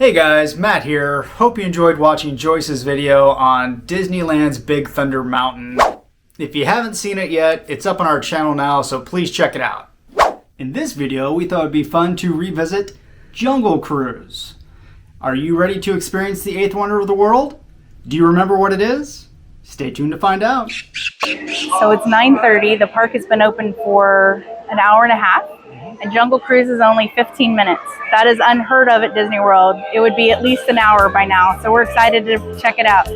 Hey guys, Matt here. Hope you enjoyed watching Joyce's video on Disneyland's Big Thunder Mountain. If you haven't seen it yet, it's up on our channel now, so please check it out. In this video, we thought it'd be fun to revisit Jungle Cruise. Are you ready to experience the eighth wonder of the world? Do you remember what it is? Stay tuned to find out. So it's 9:30. The park has been open for an hour and a half, and Jungle Cruise is only 15 minutes. That is unheard of at Disney World. It would be at least an hour by now, so we're excited to check it out.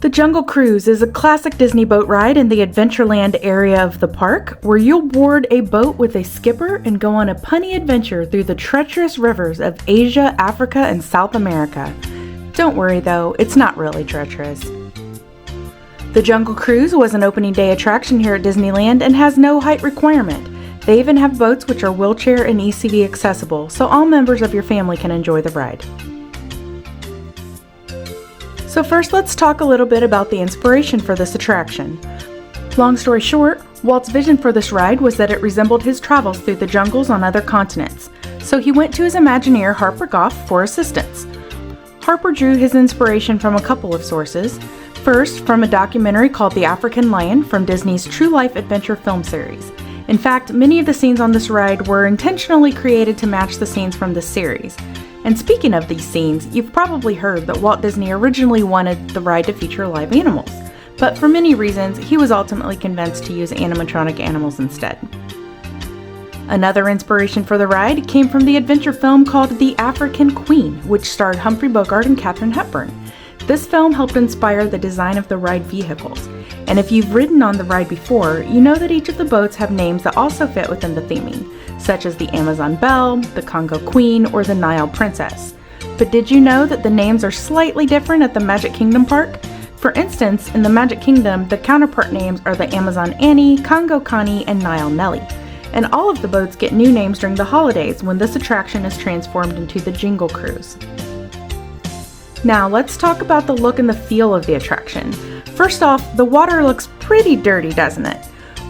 The Jungle Cruise is a classic Disney boat ride in the Adventureland area of the park, where you'll board a boat with a skipper and go on a punny adventure through the treacherous rivers of Asia, Africa, and South America. Don't worry though, it's not really treacherous. The Jungle Cruise was an opening day attraction here at Disneyland and has no height requirement. They even have boats which are wheelchair and ECV accessible, so all members of your family can enjoy the ride. So first, let's talk a little bit about the inspiration for this attraction. Long story short, Walt's vision for this ride was that it resembled his travels through the jungles on other continents, so he went to his Imagineer Harper Goff for assistance. Harper drew his inspiration from a couple of sources. First, from a documentary called The African Lion from Disney's True Life Adventure film series. In fact, many of the scenes on this ride were intentionally created to match the scenes from this series. And speaking of these scenes, you've probably heard that Walt Disney originally wanted the ride to feature live animals, but for many reasons, he was ultimately convinced to use animatronic animals instead. Another inspiration for the ride came from the adventure film called The African Queen, which starred Humphrey Bogart and Katharine Hepburn. This film helped inspire the design of the ride vehicles, and if you've ridden on the ride before, you know that each of the boats have names that also fit within the theming, such as the Amazon Belle, the Congo Queen, or the Nile Princess. But did you know that the names are slightly different at the Magic Kingdom park? For instance, in the Magic Kingdom, the counterpart names are the Amazon Annie, Congo Connie, and Nile Nellie. And all of the boats get new names during the holidays when this attraction is transformed into the Jungle Cruise. Now let's talk about the look and the feel of the attraction. First off, the water looks pretty dirty, doesn't it?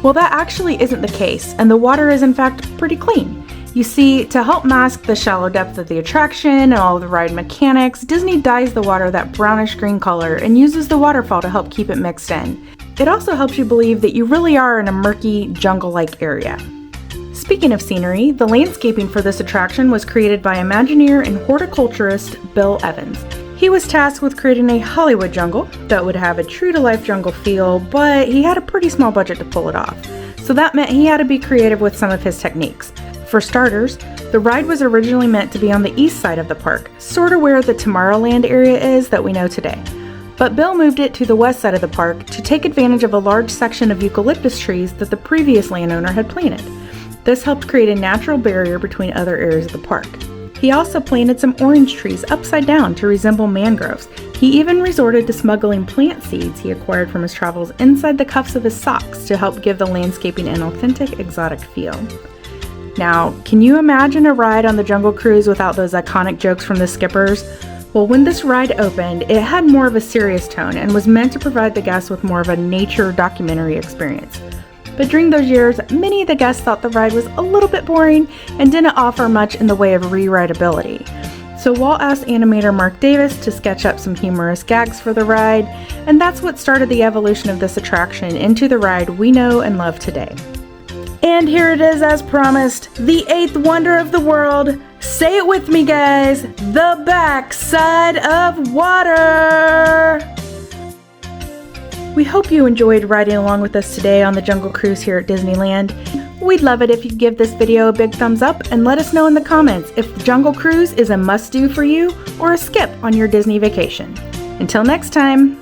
Well, that actually isn't the case, and the water is in fact pretty clean. You see, to help mask the shallow depth of the attraction and all of the ride mechanics, Disney dyes the water that brownish green color and uses the waterfall to help keep it mixed in. It also helps you believe that you really are in a murky, jungle-like area. Speaking of scenery, the landscaping for this attraction was created by Imagineer and horticulturist Bill Evans. He was tasked with creating a Hollywood jungle that would have a true-to-life jungle feel, but he had a pretty small budget to pull it off. So that meant he had to be creative with some of his techniques. For starters, the ride was originally meant to be on the east side of the park, sort of where the Tomorrowland area is that we know today. But Bill moved it to the west side of the park to take advantage of a large section of eucalyptus trees that the previous landowner had planted. This helped create a natural barrier between other areas of the park. He also planted some orange trees upside down to resemble mangroves. He even resorted to smuggling plant seeds he acquired from his travels inside the cuffs of his socks to help give the landscaping an authentic, exotic feel. Now, can you imagine a ride on the Jungle Cruise without those iconic jokes from the skippers? Well, when this ride opened, it had more of a serious tone and was meant to provide the guests with more of a nature documentary experience. But during those years, many of the guests thought the ride was a little bit boring and didn't offer much in the way of re-rideability. So Walt asked animator Mark Davis to sketch up some humorous gags for the ride, and that's what started the evolution of this attraction into the ride we know and love today. And here it is as promised, the eighth wonder of the world. Say it with me, guys, the backside of water. We hope you enjoyed riding along with us today on the Jungle Cruise here at Disneyland. We'd love it if you'd give this video a big thumbs up and let us know in the comments if the Jungle Cruise is a must-do for you or a skip on your Disney vacation. Until next time!